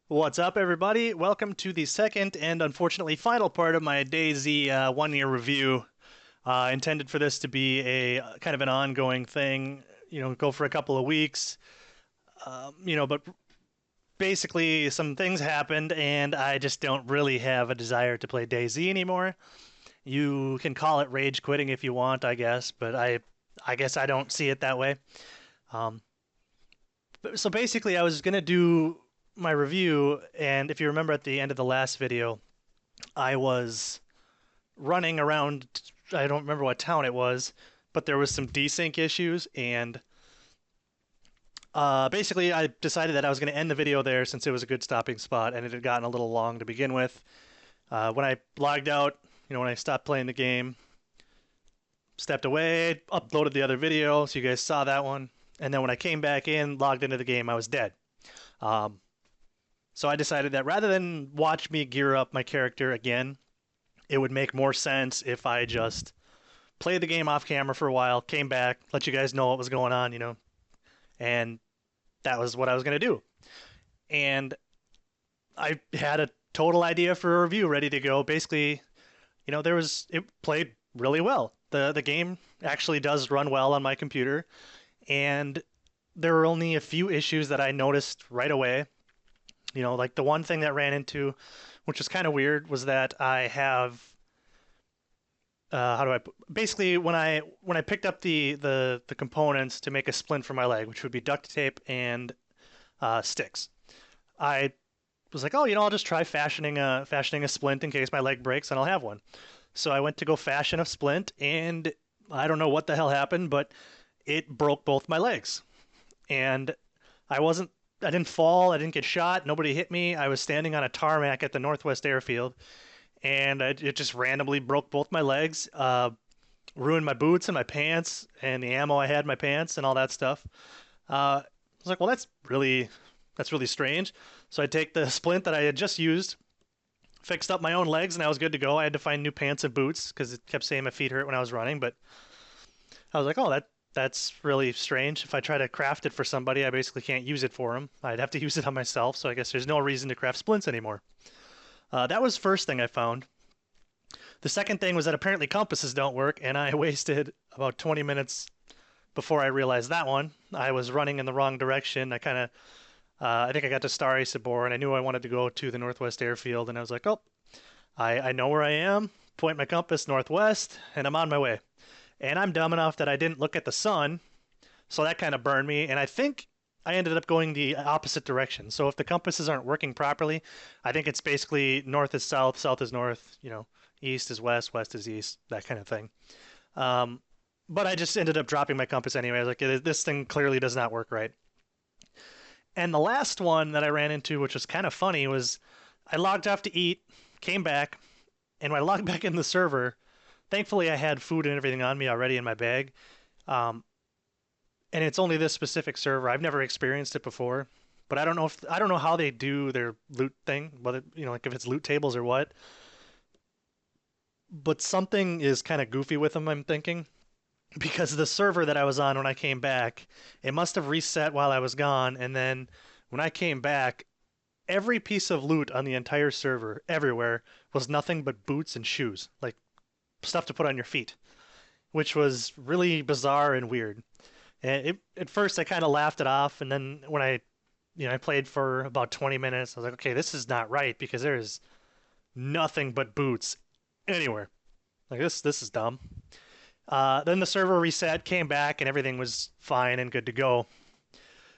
What's up, everybody? Welcome to the second and unfortunately final part of my DayZ 1 year review. Intended for this to be a kind of an ongoing thing, go for a couple of weeks, but basically some things happened and I just don't really have a desire to play DayZ anymore. You can call it rage quitting if you want, I guess, but I guess I don't see it that way. Um, so basically, I was gonna do my review, and if you remember at the end of the last video, I was running around. I don't remember what town it was, but there was some desync issues, and basically I decided that I was going to end the video there since it was a good stopping spot, and it had gotten a little long to begin with. When I logged out, when I stopped playing the game, stepped away, uploaded the other video, so you guys saw that one, and then when I came back in, logged into the game, I was dead. Um, so I decided that rather than watch me gear up my character again, it would make more sense if I just played the game off camera for a while, came back, let you guys know what was going on, and that was what I was going to do. And I had a total idea for a review ready to go. Basically, it played really well. The game actually does run well on my computer, and there were only a few issues that I noticed right away. Like the one thing that ran into, which was kind of weird, was that I have how do I basically when I picked up the components to make a splint for my leg, which would be duct tape and sticks. I was like, oh, I'll just try fashioning a splint in case my leg breaks and I'll have one. So I went to go fashion a splint, and I don't know what the hell happened, but it broke both my legs. And I didn't fall, I didn't get shot, nobody hit me. I was standing on a tarmac at the Northwest Airfield, and it just randomly broke both my legs, ruined my boots and my pants and the ammo I had in my pants and all that stuff. I was like, well, that's really strange. So I take the splint that I had just used, fixed up my own legs, and I was good to go. I had to find new pants and boots because it kept saying my feet hurt when I was running. But I was like, oh, that's really strange. If I try to craft it for somebody, I basically can't use it for them. I'd have to use it on myself. So I guess there's no reason to craft splints anymore. That was first thing I found. The second thing was that apparently compasses don't work, and I wasted about 20 minutes before I realized that one. I was running in the wrong direction. I think I got to Stare Sabor, and I knew I wanted to go to the Northwest Airfield, and I was like, oh, I know where I am. Point my compass northwest, and I'm on my way. And I'm dumb enough that I didn't look at the sun, so that kind of burned me, and I think I ended up going the opposite direction. So if the compasses aren't working properly, I think it's basically north is south, south is north, east is west, west is east, that kind of thing. Um, but I just ended up dropping my compass anyway. I was like, this thing clearly does not work right. And the last one that I ran into, which was kind of funny, was I logged off to eat, came back, and when I logged back in the server, thankfully I had food and everything on me already in my bag. Um, and it's only this specific server. I've never experienced it before, but I don't know how they do their loot thing, whether like if it's loot tables or what. But something is kind of goofy with them, I'm thinking, because the server that I was on when I came back, it must have reset while I was gone, and then when I came back, every piece of loot on the entire server, everywhere, was nothing but boots and shoes, like stuff to put on your feet, which was really bizarre and weird. And at first, I kind of laughed it off, and then when I played for about 20 minutes, I was like, okay, this is not right because there is nothing but boots anywhere. Like this is dumb. Then the server reset, came back, and everything was fine and good to go.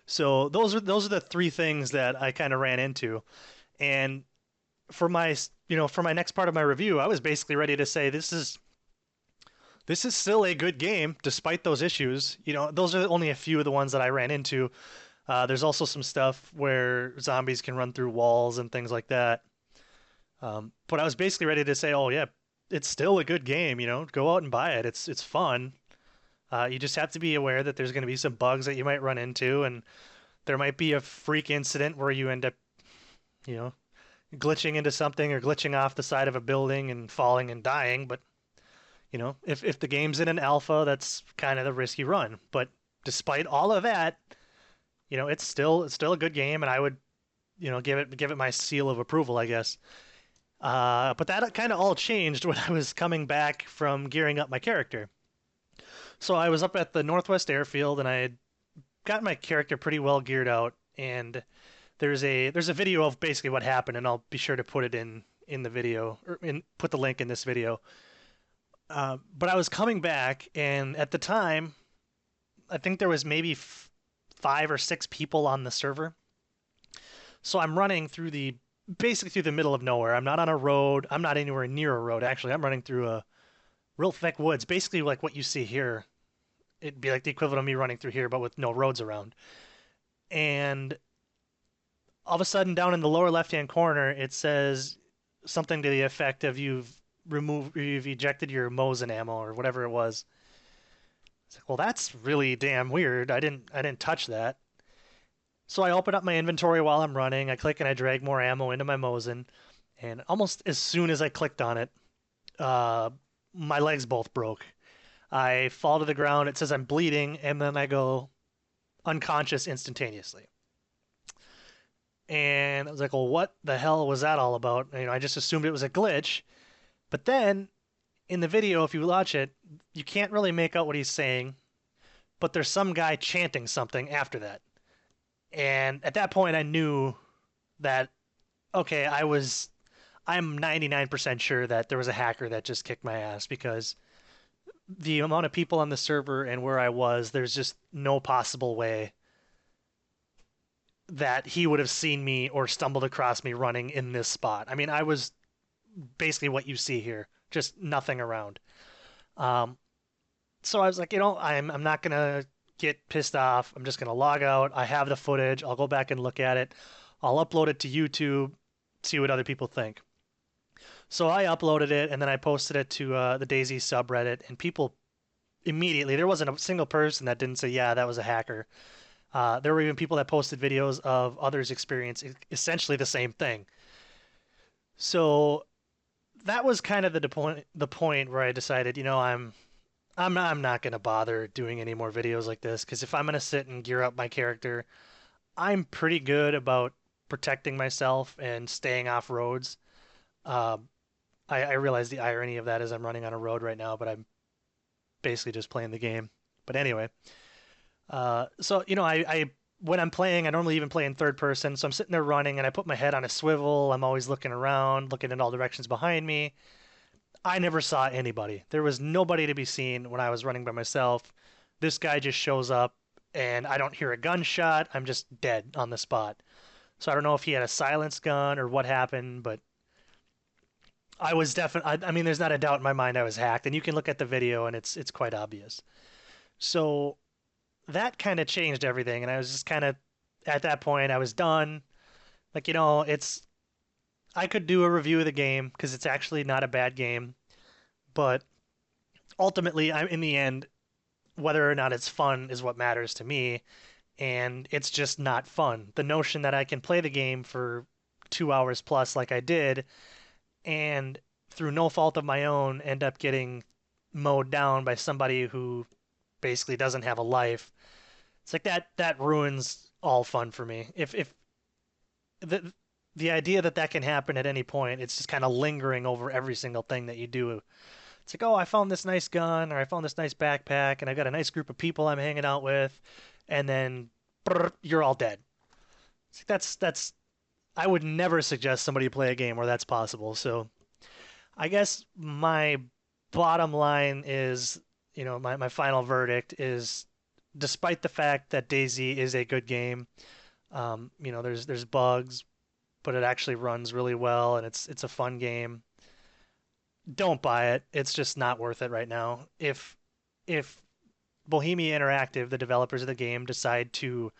So those are the three things that I kind of ran into, and for my next part of my review, I was basically ready to say this is still a good game despite those issues. Those are only a few of the ones that I ran into. There's also some stuff where zombies can run through walls and things like that. But I was basically ready to say, oh yeah, it's still a good game. Go out and buy it. It's fun. You just have to be aware that there's going to be some bugs that you might run into, and there might be a freak incident where you end up, you know, glitching into something or glitching off the side of a building and falling and dying. But if the game's in an alpha, that's kind of the risky run. But despite all of that, it's still a good game, and give it my seal of approval, I guess. But that kind of all changed when I was coming back from gearing up my character. So I was up at the Northwest Airfield, and I had got my character pretty well geared out. And there's a video of basically what happened, and I'll be sure to put it in the video, or put the link in this video. But I was coming back, and at the time, I think there was maybe 5 or 6 people on the server. So I'm running through the basically through the middle of nowhere. I'm not on a road. I'm not anywhere near a road. Actually, I'm running through a real thick woods, basically like what you see here. It'd be like the equivalent of me running through here, but with no roads around. And all of a sudden, down in the lower left-hand corner, it says something to the effect of you've ejected your Mosin ammo or whatever it was. It's like, well, that's really damn weird. I didn't touch that. So I open up my inventory while I'm running. I click and I drag more ammo into my Mosin, and almost as soon as I clicked on it, uh, my legs both broke. I fall to the ground. It says I'm bleeding, and then I go unconscious instantaneously. And I was like, well, what the hell was that all about? I just assumed it was a glitch. But then in the video, if you watch it, you can't really make out what he's saying, but there's some guy chanting something after that. And at that point, I knew that, okay, I'm 99% sure that there was a hacker that just kicked my ass, because the amount of people on the server and where I was, there's just no possible way that he would have seen me or stumbled across me running in this spot. I mean, I was basically what you see here, just nothing around. Um, so I was like, I'm not gonna get pissed off. I'm just gonna log out. I have the footage. I'll go back and look at it. I'll upload it to YouTube, see what other people think. So I uploaded it, and then I posted it to the DayZ subreddit, and people immediately, there wasn't a single person that didn't say, yeah, that was a hacker. There were even people that posted videos of others experiencing essentially the same thing. So that was kind of the point where I decided, I'm not gonna bother doing any more videos like this, because if I'm gonna sit and gear up my character, I'm pretty good about protecting myself and staying off roads. Uh, I realize the irony of that is I'm running on a road right now, but I'm basically just playing the game. But anyway, so I when I'm playing, I normally even play in third person. So I'm sitting there running, and I put my head on a swivel. I'm always looking around, looking in all directions behind me. I never saw anybody. There was nobody to be seen when I was running by myself. This guy just shows up, and I don't hear a gunshot. I'm just dead on the spot. So I don't know if he had a silenced gun or what happened, but I was definitely. I mean, there's not a doubt in my mind I was hacked, and you can look at the video, and it's quite obvious. So that kind of changed everything, and I was just kind of at that point I was done. Like, it's I could do a review of the game because it's actually not a bad game, but ultimately, I'm in the end, whether or not it's fun is what matters to me, and it's just not fun. The notion that I can play the game for 2 hours plus, like I did, and through no fault of my own, end up getting mowed down by somebody who basically doesn't have a life. It's like that ruins all fun for me. If the the idea that that can happen at any point, it's just kind of lingering over every single thing that you do. It's like, oh, I found this nice gun, or I found this nice backpack, and I got a nice group of people I'm hanging out with, and then brr, you're all dead. It's like, that's I would never suggest somebody play a game where that's possible. So I guess my bottom line is, my final verdict is, despite the fact that DayZ is a good game, there's bugs, but it actually runs really well, and it's a fun game. Don't buy it. It's just not worth it right now. If Bohemia Interactive, the developers of the game, decide to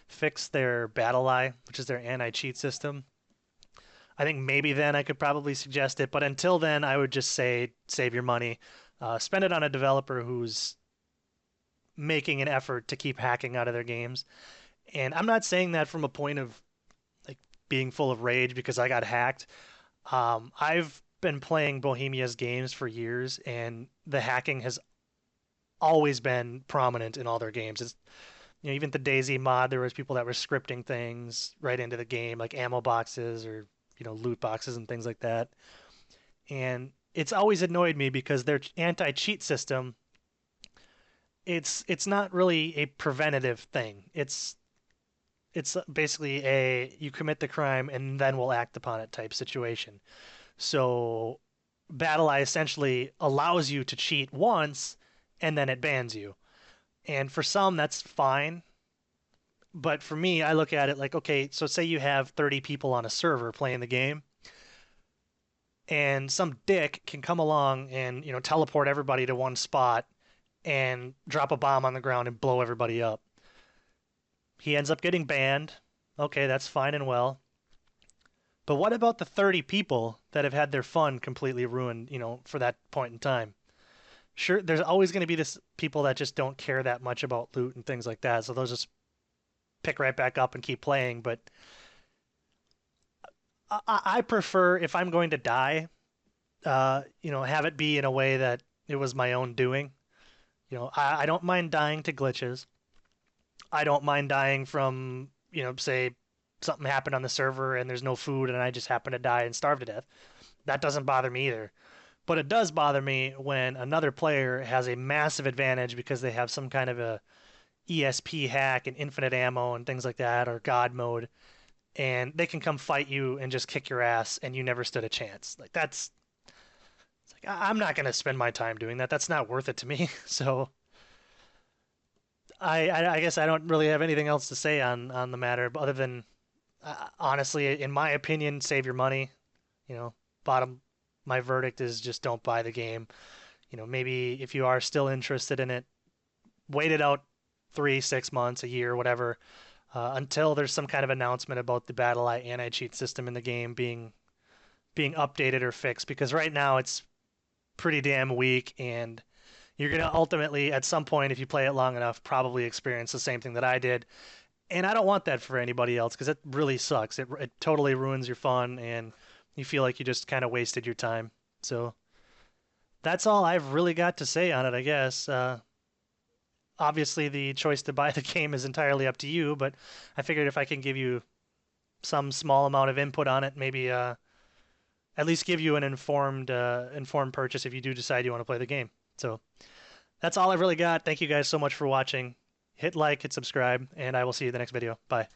fix their battle eye, which is their anti-cheat system, I think maybe then I could probably suggest it. But until then, I would just say save your money, spend it on a developer who's making an effort to keep hacking out of their games. And I'm not saying that from a point of like being full of rage because I got hacked. I've been playing Bohemia's games for years, and the hacking has always been prominent in all their games. Even the DayZ mod, there was people that were scripting things right into the game, like ammo boxes or loot boxes and things like that. And it's always annoyed me because their anti-cheat system, it's not really a preventative thing. It's basically a you commit the crime and then we'll act upon it type situation. So BattlEye essentially allows you to cheat once and then it bans you. And for some, that's fine. But for me, I look at it like, okay, so say you have 30 people on a server playing the game, and some dick can come along and, teleport everybody to one spot and drop a bomb on the ground and blow everybody up. He ends up getting banned. Okay, that's fine and well. But what about the 30 people that have had their fun completely ruined, for that point in time? Sure, there's always going to be this people that just don't care that much about loot and things like that, so they'll just pick right back up and keep playing. But I prefer if I'm going to die, have it be in a way that it was my own doing. I don't mind dying to glitches. I don't mind dying from, say something happened on the server and there's no food and I just happen to die and starve to death. That doesn't bother me either. But it does bother me when another player has a massive advantage because they have some kind of a ESP hack and infinite ammo and things like that, or God mode, and they can come fight you and just kick your ass and you never stood a chance. Like it's like I'm not going to spend my time doing that. That's not worth it to me. So I guess I don't really have anything else to say on the matter other than honestly, in my opinion, save your money. You know, bottom my verdict is just don't buy the game. Maybe if you are still interested in it, wait it out 3, 6 months, a year, whatever, until there's some kind of announcement about the BattlEye anti-cheat system in the game being updated or fixed. Because right now it's pretty damn weak, and you're gonna ultimately, at some point, if you play it long enough, probably experience the same thing that I did. And I don't want that for anybody else because it really sucks. It totally ruins your fun, and you feel like you just kind of wasted your time. So that's all I've really got to say on it, I guess. Obviously, the choice to buy the game is entirely up to you, but I figured if I can give you some small amount of input on it, maybe at least give you an informed purchase if you do decide you want to play the game. So that's all I've really got. Thank you guys so much for watching. Hit like, hit subscribe, and I will see you in the next video. Bye.